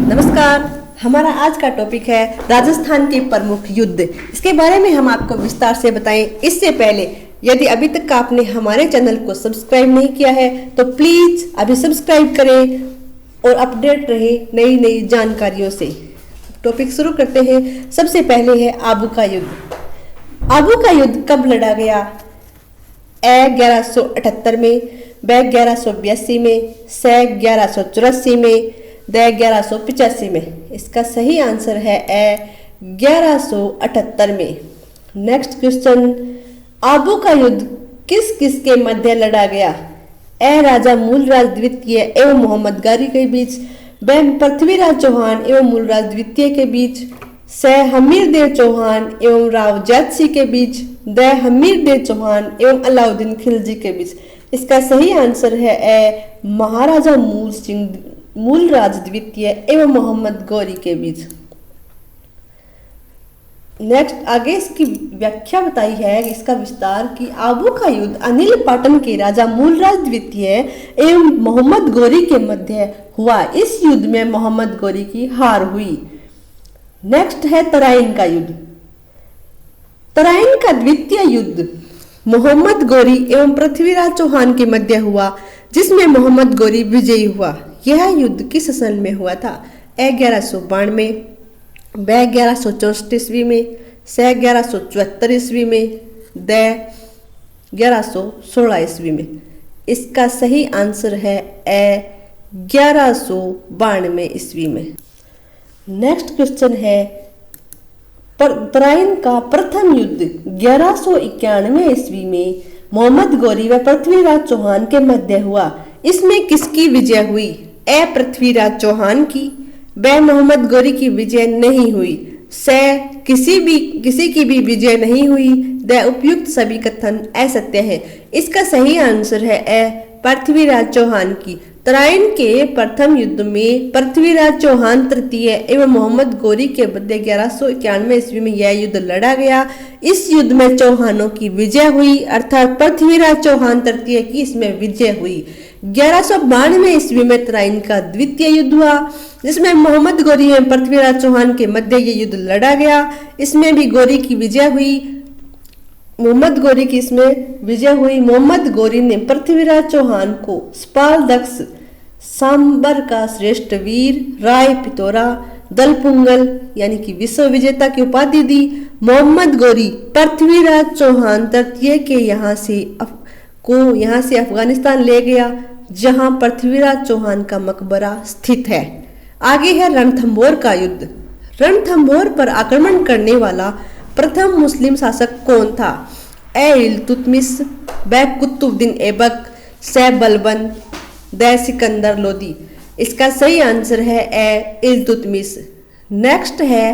नमस्कार। हमारा आज का टॉपिक है राजस्थान के प्रमुख युद्ध। इसके बारे में हम आपको विस्तार से बताएं। इससे पहले यदि अभी तक आपने हमारे चैनल को सब्सक्राइब नहीं किया है तो प्लीज अभी सब्सक्राइब करें और अपडेट रहे नई नई जानकारियों से। टॉपिक शुरू करते हैं। सबसे पहले है आबू का युद्ध। आबू का युद्ध कब लड़ा गया? ए 1178 में, ब 1182 में, स 1184 में, द 1185 में। इसका सही आंसर है ए 1178 में। नेक्स्ट क्वेश्चन, आबू का युद्ध किस किस के मध्य लड़ा गया? ए राजा मूलराज द्वितीय एवं मोहम्मद गारी के बीच, ब पृथ्वीराज चौहान एवं मूलराज द्वितीय के बीच, स हमीरदेव चौहान एवं राव जैत के बीच, द हमीरदेव चौहान एवं अलाउद्दीन खिलजी के बीच। इसका सही आंसर है ए महाराजा मूलराज द्वितीय एवं मोहम्मद गौरी के बीच। नेक्स्ट आगे इसकी व्याख्या बताई है इसका विस्तार कि आबू का युद्ध अनिल पाटन के राजा मूलराज द्वितीय एवं मोहम्मद गौरी के मध्य हुआ। इस युद्ध में मोहम्मद गौरी की हार हुई। नेक्स्ट है तराइन का युद्ध। तराइन का द्वितीय युद्ध मोहम्मद गौरी एवं पृथ्वीराज चौहान के मध्य हुआ, जिसमें मोहम्मद गौरी विजयी हुआ। यह युद्ध किस सन में हुआ था? ए 1192, ब 1164 ईस्वी में, स 1174 ईस्वी में, द 1116 ईस्वी में। इसका सही आंसर है ए 1192 ईस्वी में। नेक्स्ट क्वेश्चन है तराइन का प्रथम युद्ध 1191 ईस्वी में मोहम्मद गौरी व पृथ्वीराज चौहान के मध्य हुआ। इसमें किसकी विजय हुई? ए पृथ्वीराज चौहान की, ब मोहम्मद गौरी की विजय नहीं हुई, स किसी की भी विजय नहीं हुई, द उपयुक्त सभी कथन असत्य है। इसका सही आंसर है ए पृथ्वीराज चौहान की। तराइन के प्रथम युद्ध में पृथ्वीराज चौहान तृतीय एवं मोहम्मद गौरी के मध्य 1191 ईस्वी में यह युद्ध लड़ा गया। इस युद्ध में चौहानों की विजय हुई, अर्थात पृथ्वीराज चौहान तृतीय की इसमें विजय हुई। 1192 ईस्वी में तराइन का द्वितीय युद्ध हुआ, जिसमें मोहम्मद गौरी एवं पृथ्वीराज चौहान के मध्य ये युद्ध लड़ा गया। इसमें भी गौरी की विजय हुई, मोहम्मद गौरी की इसमें विजय हुई। मोहम्मद गौरी ने पृथ्वीराज चौहान को स्पालदक्ष, सांबर का श्रेष्ठ वीर, राय पितौरा, दलपुंगल यानी कि विश्व विजेता की उपाधि दी। मोहम्मद गौरी पृथ्वीराज चौहान तृतीय के यहाँ से अफगानिस्तान ले गया, जहां पृथ्वीराज चौहान का मकबरा स्थित है। आगे है रणथंभौर का युद्ध। रणथंभौर पर आक्रमण करने वाला प्रथम मुस्लिम शासक कौन था? ए इल्तुतमिश, ब कुतुबुद्दीन ऐबक, स बलबन, द सिकंदर लोदी। इसका सही आंसर है ए इल्तुतमिश। नेक्स्ट है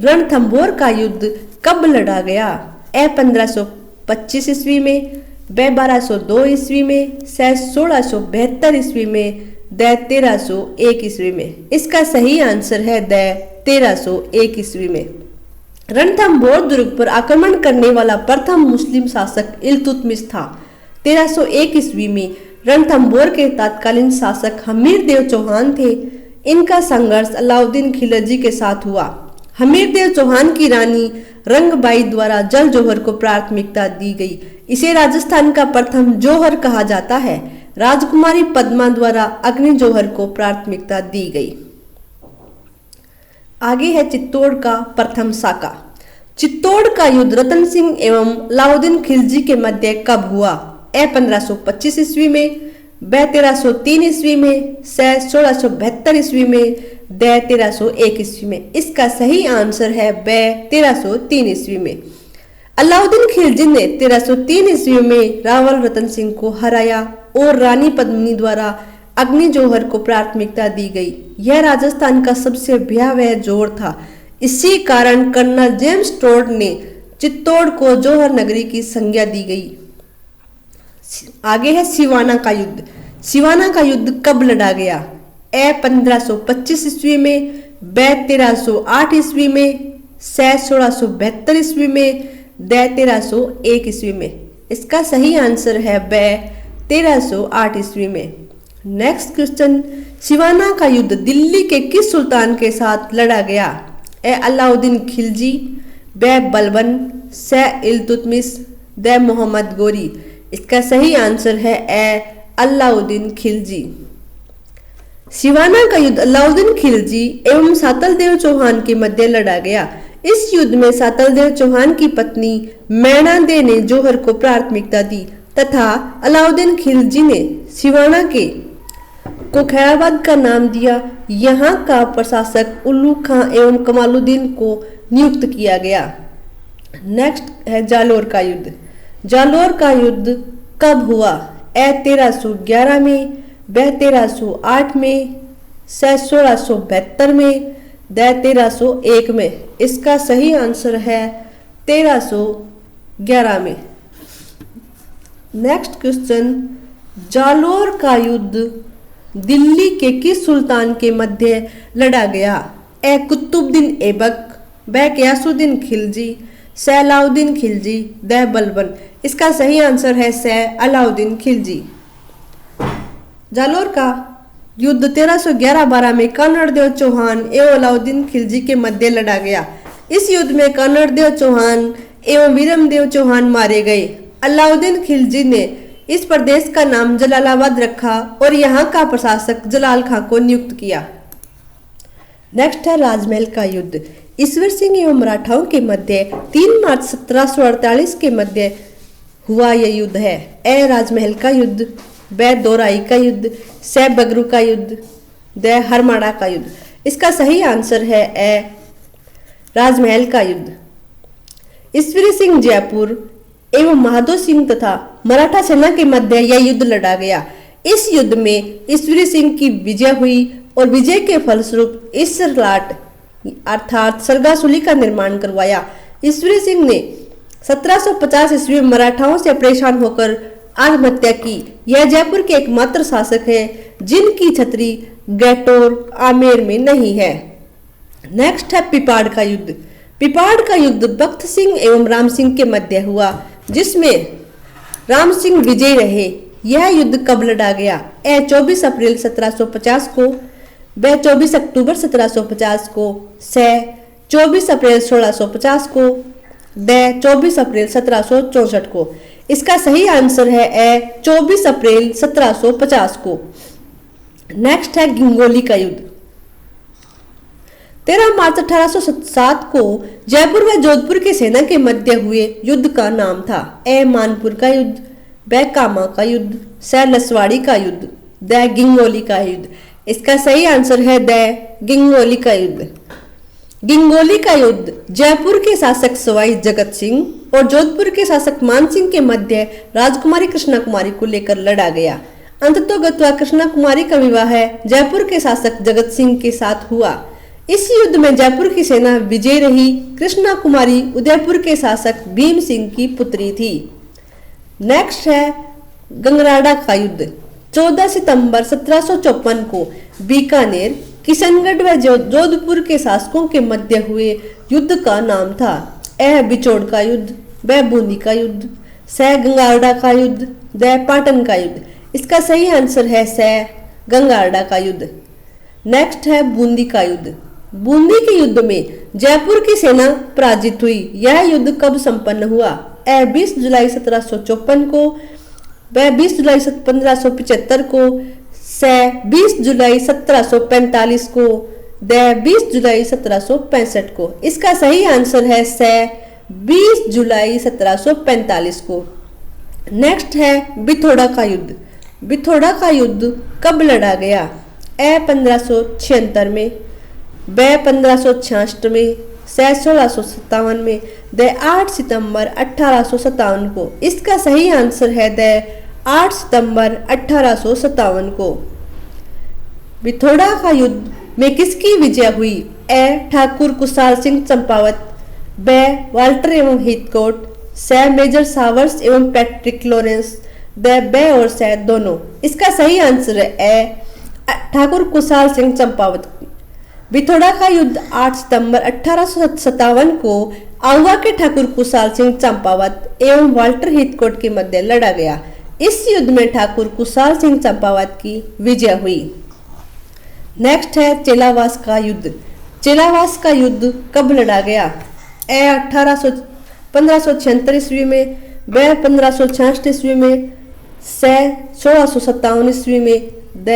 रणथंभौर का युद्ध कब लड़ा गया? ए 1525 ईस्वी में, ब 1202 ईस्वी में, स 1672 ईस्वी में, द 1301 ईस्वी में। इसका सही आंसर है द 1301 ईस्वी में। रणथंभौर दुर्ग पर आक्रमण करने वाला प्रथम मुस्लिम शासक इल्तुतमिश था। 1301 ईस्वी में रणथंभौर के तत्कालीन शासक हमीरदेव चौहान थे। इनका संघर्ष अलाउद्दीन खिलजी के साथ हुआ। हमीरदेव चौहान की रानी रंगबाई द्वारा जल जौहर को प्राथमिकता दी गई। इसे राजस्थान का प्रथम जौहर कहा जाता है। राजकुमारी पद्मा द्वारा अग्नि जौहर को प्राथमिकता दी गई। आगे है चित्तौड़ का प्रथम साका। चित्तौड़ का युद्ध रतन सिंह एवं अलाउद्दीन खिलजी के मध्य कब हुआ? ए 1525 ईस्वी में, ब 1303 ईस्वी में, स 1672 ईस्वी में, द 1301 ईस्वी में। इसका सही आंसर है ब 1303 ईस्वी में। अलाउद्दीन खिलजी ने 1303 ईस्वी में रावल रतन सिंह को हराया और रानी पद्मिनी द्वारा अग्नि जौहर को प्राथमिकता दी गई। यह राजस्थान का सबसे भयावह जोर था। इसी कारण कर्नल जेम्स टोड ने चित्तौड़ को जौहर नगरी की संज्ञा दी गई। आगे है सिवाना का युद्ध। सिवाना का युद्ध कब लड़ा गया? ए 1525 ईस्वी में, ब 1308 ईस्वी में, स 1672 ईस्वी में, द 1301 ईस्वी में। इसका सही आंसर है ब 1308 ईस्वी में। नेक्स्ट क्वेश्चन, सिवाना का युद्ध दिल्ली के किस सुल्तान के साथ लड़ा गया? ए अलाउद्दीन खिलजी, ब बलबन, स इल्तुतमिश, द मोहम्मद गोरी। इसका सही आंसर है ए अलाउद्दीन खिलजी। सिवाना का युद्ध अलाउद्दीन खिलजी एवं सातलदेव चौहान के मध्य लड़ा गया। इस युद्ध में सातलदेव चौहान की पत्नी मैना दे ने जौहर को प्राथमिकता दी तथा अलाउद्दीन खिलजी ने सिवाना को खैराबाद का नाम दिया। यहाँ का प्रशासक उल्लू खां एवं कमालुद्दीन को नियुक्त किया गया। नेक्स्ट है जालोर का युद्ध। जालोर का युद्ध कब हुआ? ए 1311 में, ब 1308 में, स 1672 में, द 1301 में। इसका सही आंसर है 1311 में। नेक्स्ट क्वेश्चन, जालोर का युद्ध दिल्ली के किस सुल्तान के मध्य लड़ा गया? ए कुतुबुद्दीन ऐबक, ब गयासुद्दीन खिलजी, स अलाउद्दीन खिलजी, द बलबन। इसका सही आंसर है स अलाउद्दीन खिलजी। जालोर का युद्ध 1311-12 में कन्नड़देव चौहान एवं अलाउद्दीन खिलजी के मध्य लड़ा गया। इस युद्ध में कन्नड़देव चौहान एवं वीरमदेव चौहान मारे गए। अलाउद्दीन खिलजी ने इस प्रदेश का नाम जलालाबाद रखा और यहाँ का प्रशासक जलाल खां को नियुक्त किया। नेक्स्ट है राजमहल का युद्ध। ईश्वर सिंह एवं मराठाओं के मध्य 3 मार्च 1748 के मध्य हुआ यह युद्ध है। ए राजमहल का युद्ध, ब दोराई का युद्ध, स बगरू का युद्ध, द हरमाड़ा का युद्ध। इसका सही आंसर है ए राजमहल का युद्ध। ईश्वरी सिंह जयपुर एवं महादो सिंह तथा मराठा सेना के मध्य यह युद्ध लड़ा गया। इस युद्ध में ईश्वरी सिंह की विजय हुई और विजय के फलस्वरूप इसरलाट अर्थात सरगासुली का निर्माण करवाया। ईश्वरी सिंह ने 1750 ईस्वी में मराठाओं से परेशान होकर आत्महत्या की। यह जयपुर के एकमात्र शासक है जिनकी छतरी गैटोर आमेर में नहीं है। नेक्स्ट है पिपाड़ का युद्ध। पिपाड़ का युद्ध बख्त सिंह एवं राम सिंह के मध्य हुआ जिसमें राम सिंह विजयी रहे। यह युद्ध कब लड़ा गया? ए 24 अप्रैल 1750 को, ब 24 अक्टूबर 1750 को, स 24 अप्रैल 1650 को, द 24 अप्रैल 1764 को। इसका सही आंसर है ए 24 अप्रैल 1750 को। नेक्स्ट है गिंगोली का युद्ध। 13 मार्च 1807 को जयपुर व जोधपुर की सेना के मध्य हुए युद्ध का नाम था। ए मानपुर का युद्ध, ब कामा का युद्ध, स लसवाड़ी का युद्ध, द गिंगोली का युद्ध। इसका सही आंसर है द गिंगोली का युद्ध। गिंगोली का युद्ध जयपुर के शासक सवाई जगत सिंह और जोधपुर के शासक मान सिंह के मध्य राजकुमारी कृष्णा कुमारी को लेकर लड़ा गया। अंततोगत्वा कृष्णा कुमारी का विवाह जयपुर के शासक जगत सिंह के साथ हुआ। इस युद्ध में जयपुर की सेना विजयी रही। कृष्णा कुमारी उदयपुर के शासक भीम सिंह की पुत्री थी। नेक्स्ट है गंगराड़ा का युद्ध। 14 सितंबर 1754 को बीकानेर, किशनगढ़ व जोधपुर के शासकों के मध्य हुए युद्ध का नाम था। ए बिचौड़ का युद्ध, ब बूंदी का युद्ध, स गंगारड़ा का युद्ध, द पाटन का युद्ध। इसका सही आंसर है स गंगारड़ा का युद्ध। नेक्स्ट है बूंदी का युद्ध। बूंदी के युद्ध में जयपुर की सेना पराजित हुई। यह युद्ध कब संपन्न हुआ? ए 20 जुलाई 1754 को, ब 20 जुलाई 1575 को, स 20 जुलाई 1745 को, द 20 जुलाई 1765 को। इसका सही आंसर है स 20 जुलाई 1745 को। नेक्स्ट है बिथोड़ा का युद्ध। बिथोड़ा का युद्ध कब लड़ा गया? ए 1576 में, ब 1566 में, स 1657 में, द 8 सितंबर 1857 को। इसका सही आंसर है द 8 सितंबर 1857 को। बिथोड़ा का युद्ध में किसकी विजय हुई? ए ठाकुर कुशाल सिंह चंपावत, ब वाल्टर एवं हीथकोट, स मेजर सावर्स एवं पैट्रिक लॉरेंस, द ब और स दोनों। इसका सही आंसर है ए ठाकुर कुशाल सिंह चंपावत। बिथोड़ा का युद्ध 8 सितंबर 1857 को आउवा के ठाकुर कुशाल सिंह चंपावत एवं वाल्टर हीथकोट के मध्य लड़ा गया। इस युद्ध में ठाकुर कुशाल सिंह चंपावत की विजय हुई। नेक्स्ट है चेलावास का युद्ध। चेलावास का युद्ध कब लड़ा गया? ए 1576 ईस्वी में, ब 1566 ईस्वी में, से 1657 ईस्वी में, द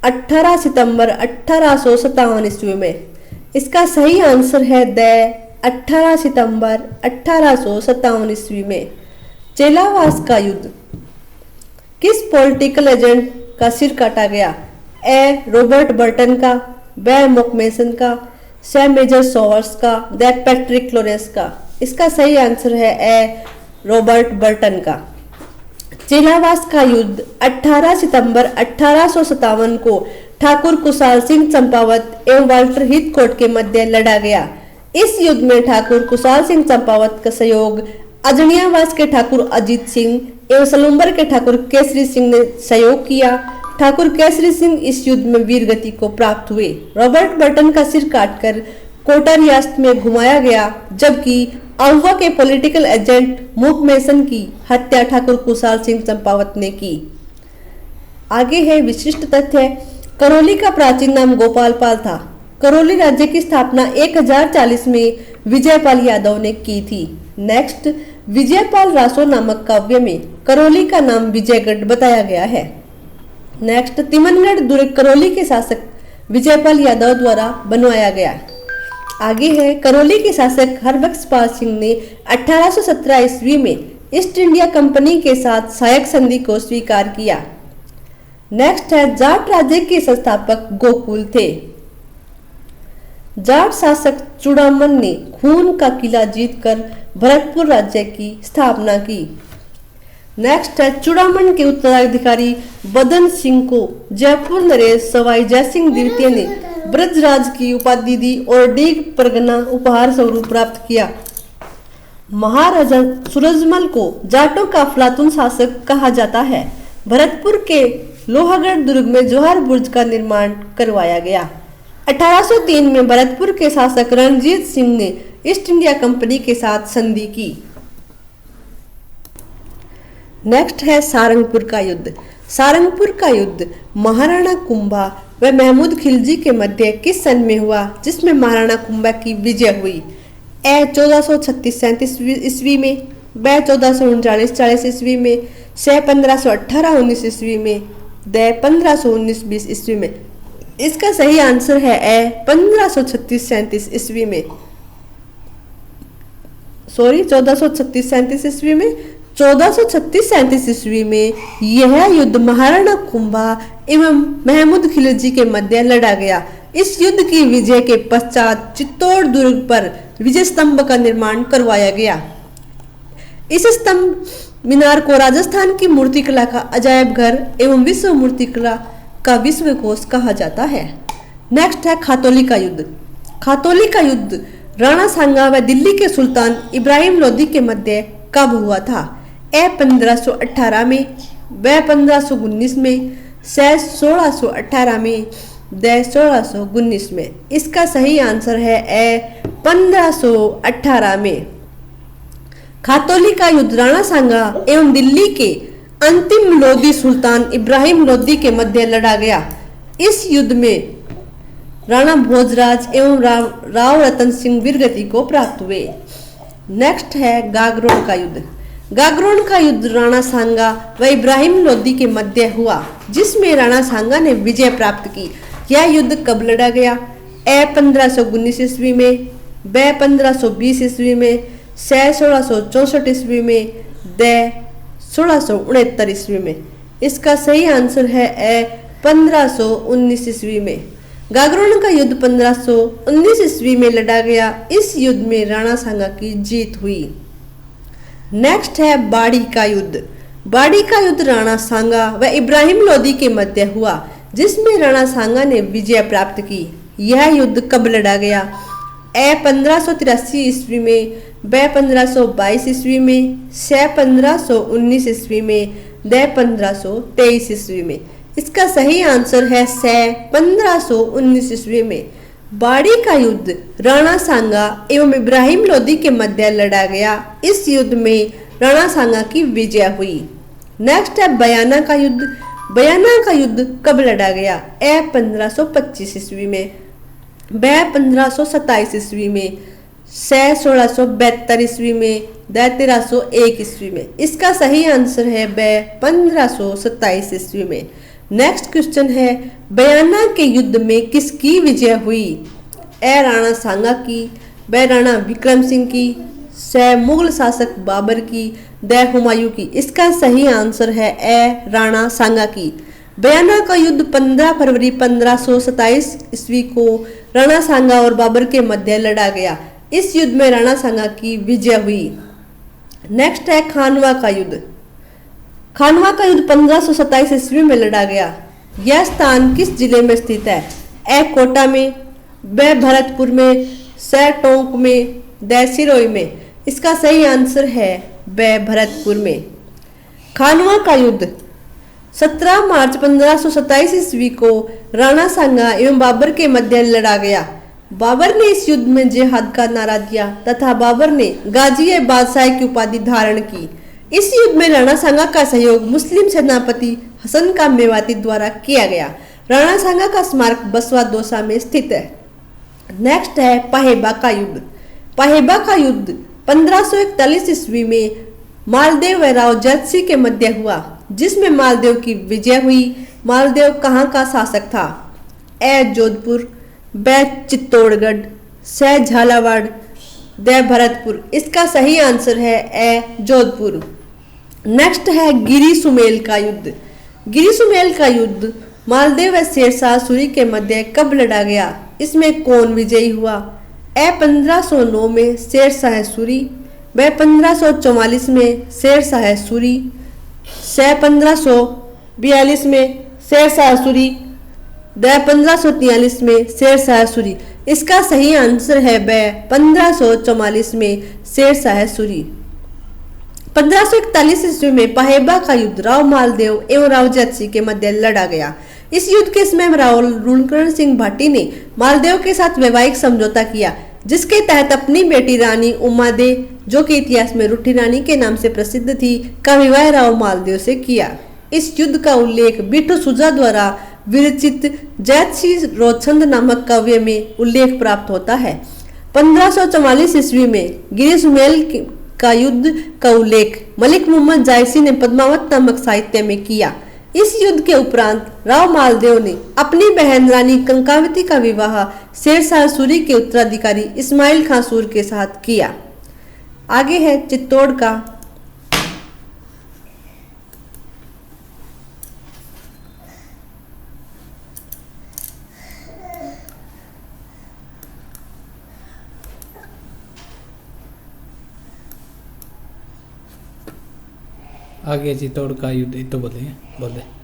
18 सितंबर 1857 ईस्वी में। इसका सही आंसर है द 18 सितंबर 1857 ईस्वी में। चेलावास का युद्ध किस पॉलिटिकल एजेंट का सिर काटा गया? ए रॉबर्ट बर्टन का, ब मॉकमेसन का, से मेजर सोवर्स का, द पैट्रिक लॉरेंस का। इसका सही आंसर है ए रॉबर्ट बर्टन का। चेलावास का युद्ध 18 सितंबर 1857 को ठाकुर कुशाल सिंह चंपावत एवं वाल्टर हीथकोट के मध्य लड़ा गया। इस युद्ध में ठाकुर कुशाल सिंह चंपावत का सहयोग अजनियावास के ठाकुर अजीत सिंह एवं सलूम्बर के ठाकुर केसरी सिंह ने सहयोग किया। ठाकुर केसरी सिंह इस युद्ध में वीर गति को प्राप्त हुए। रॉबर्ट बर्टन का सिर काटकर कोटा रियासत में घुमाया गया, जबकि आउवा के पॉलिटिकल एजेंट मुकमेसन की हत्या ठाकुर कुशाल सिंह चंपावत ने की। आगे है विशिष्ट तथ्य। करौली का प्राचीन नाम गोपालपाल था। करौली राज्य की स्थापना 1040 में विजयपाल यादव ने की थी। नेक्स्ट, विजयपाल रासो नामक काव्य में करौली का नाम विजयगढ़ बताया गया है। नेक्स्ट, तिमनगढ़ दुर्ग करौली के शासक विजयपाल यादव द्वारा बनवाया गया। आगे है, करौली के शासक हरबख्शपाल सिंह ने 1817 ईस्वी में ईस्ट इंडिया कंपनी के साथ सहायक संधि को स्वीकार किया। नेक्स्ट है, जाट राज्य के संस्थापक गोकुल थे। जाट शासक चूड़ामन ने खून का किला जीतकर भरतपुर राज्य की स्थापना की। नेक्स्ट है, चूड़ामन के उत्तराधिकारी बदन सिंह को जयपुर नरेश सवाई जयसिंह द्वितीय ने ब्रजराज की उपाधि दी और डीग परगना उपहार स्वरूप प्राप्त किया। महाराजा सूरजमल को जाटों का अफलातून शासक कहा जाता है। भरतपुर के लोहागढ़ दुर्ग में जौहर बुर्ज का निर्माण करवाया गया। 1803 में भरतपुर के शासक रणजीत सिंह ने ईस्ट इंडिया कंपनी के साथ संधि की। नेक्स्ट है सारंगपुर का युद्ध। सारंगपुर का युद्ध महाराणा कुंभा व महमूद खिलजी के मध्य किस सन में हुआ, जिसमें महाराणा कुंभा की विजय हुई? ए 1436-37 ईस्वी में, ब 1439-40 ईस्वी में, से 1518-19 ईस्वी में, द 1519-20 ईस्वी में। इसका सही आंसर है ए 1536-37 ईस्वी में। सॉरी 1436-37 ईस्वी में। 1436-37 ईस्वी में यह युद्ध महाराणा कुंभा एवं महमूद खिलजी के मध्य लड़ा गया। इस युद्ध की विजय के पश्चात चित्तौड़ दुर्ग पर विजय स्तंभ का निर्माण करवाया गया। इस स्तंभ मीनार को राजस्थान की मूर्तिकला का अजायब घर एवं विश्व मूर्तिकला का विश्वकोश कहा जाता है। नेक्स्ट है खातौली का युद्ध। खातौली का युद्ध राणा सांगा व दिल्ली के सुल्तान इब्राहिम लोदी के मध्य कब हुआ था? ए 1518 में, ब 1519 में, से 1618 में, द 1619 में। इसका सही आंसर है ए 1518 में। खातौली का युद्ध राणा सांगा एवं दिल्ली के अंतिम लोदी सुल्तान इब्राहिम लोदी के मध्य लड़ा गया। इस युद्ध में राणा भोजराज एवं राव रतन सिंह वीरगति को प्राप्त हुए। नेक्स्ट है गागरोन का युद्ध। गागरोन का युद्ध राणा सांगा व इब्राहिम लोदी के मध्य हुआ, जिसमें राणा सांगा ने विजय प्राप्त की। यह युद्ध कब लड़ा गया? ए 1519 ईस्वी में, ब 1520 ईस्वी में, से 1664 ईस्वी में, द 1669 ईस्वी में। इसका सही आंसर है ए 1519 ईस्वी में। गागरोन का युद्ध 1519 ईस्वी में लड़ा गया। इस युद्ध में राणा सांगा की जीत हुई। नेक्स्ट है बाड़ी का युद्ध। बाड़ी का युद्ध राणा सांगा व इब्राहिम लोदी के मध्य हुआ, जिसमें राणा सांगा ने विजय प्राप्त की। यह युद्ध कब लड़ा गया? ए 1583 ईस्वी में, ब 1522 ईस्वी में, से 1519 ईस्वी में, द 1523 ईस्वी में। इसका सही आंसर है से 1519 ईस्वी में। बाड़ी का युद्ध राणा सांगा एवं इब्राहिम लोदी के मध्य लड़ा गया। इस युद्ध में राणा सांगा की विजय हुई। नेक्स्ट है बयाना का युद्ध। बयाना का युद्ध कब लड़ा गया? ए 1525 ईस्वी में, ब 1527 ईस्वी में, से 1672 ईस्वी में, द 1301 ईस्वी में। इसका सही आंसर है ब 1527 ईस्वी में। नेक्स्ट क्वेश्चन है, बयाना के युद्ध में किसकी विजय हुई? ए राणा सांगा की, ब राणा विक्रम सिंह की, से मुगल शासक बाबर की, द हुमायूं की। इसका सही आंसर है ए राणा सांगा की। बयाना का युद्ध 15 फरवरी 1527 ईस्वी को राणा सांगा और बाबर के मध्य लड़ा गया। इस युद्ध में राणा सांगा की विजय हुई। नेक्स्ट है खानवा का युद्ध। खानवा का युद्ध 1527 ईस्वी में लड़ा गया। यह स्थान किस जिले में स्थित है? ए कोटा में, ब भरतपुर में, से टोंक में, द सिरोही में। इसका सही आंसर है ब भरतपुर में। खानवा का युद्ध 17 मार्च 1527 ईस्वी को राणा सांगा एवं बाबर के मध्य लड़ा गया। बाबर ने इस युद्ध में जिहाद का नारा दिया तथा बाबर ने गाजी बादशाह की उपाधि धारण की। इस युद्ध में राणा सांगा का सहयोग मुस्लिम सेनापति हसन का मेवाती द्वारा किया गया। राणा सांगा का स्मारक बसवा दौसा में स्थित है। नेक्स्ट है पहेबा का युद्ध। पहेबा का युद्ध 1541 ईस्वी में मालदेव व राव जयसिंह के मध्य हुआ, जिसमें मालदेव की विजय हुई। मालदेव कहाँ का शासक था? ए जोधपुर, ब चित्तौड़गढ़, से झालावाड़, द भरतपुर। इसका सही आंसर है ए जोधपुर। नेक्स्ट है गिरी सुमेल का युद्ध। गिरी सुमेल का युद्ध मालदेव व शेरशाह सूरी के मध्य कब लड़ा गया? इसमें कौन विजयी हुआ? ए 1509 में शेरशाह सूरी, ब 1544 में शेरशाह सूरी, से 1542 में शेरशाह सूरी, द 1543 में शेरशाह सूरी। इसका सही आंसर है ब 1544 में शेरशाह सूरी। 1541 ईस्वी में पहेबा का युद्ध राव मालदेव एवं राव जयसिंह के मध्य लड़ा गया। इस युद्ध के समय राव रुणकरण सिंह भाटी ने मालदेव के साथ वैवाहिक समझौता किया, जिसके तहत अपनी बेटी रानी उमादे, जो कि इतिहास में रुठी रानी के नाम से प्रसिद्ध थी, का विवाह राव मालदेव से किया। इस युद्ध का उल्लेख बिट्टू सुजा द्वारा विरचित जैतसी रोचंद नामक काव्य में उल्लेख प्राप्त होता है। 1544 ईस्वी में गिरी सुमेल का युद्ध का उल्लेख मलिक मोहम्मद जायसी ने पद्मावत नामक साहित्य में किया। इस युद्ध के उपरांत राव मालदेव ने अपनी बहन रानी कंकावती का विवाह शेरशाह सूरी के उत्तराधिकारी इस्माइल खां सूर के साथ किया। आगे है चित्तौड़ का। आगे चित्तौड़ का युद्ध तो बोले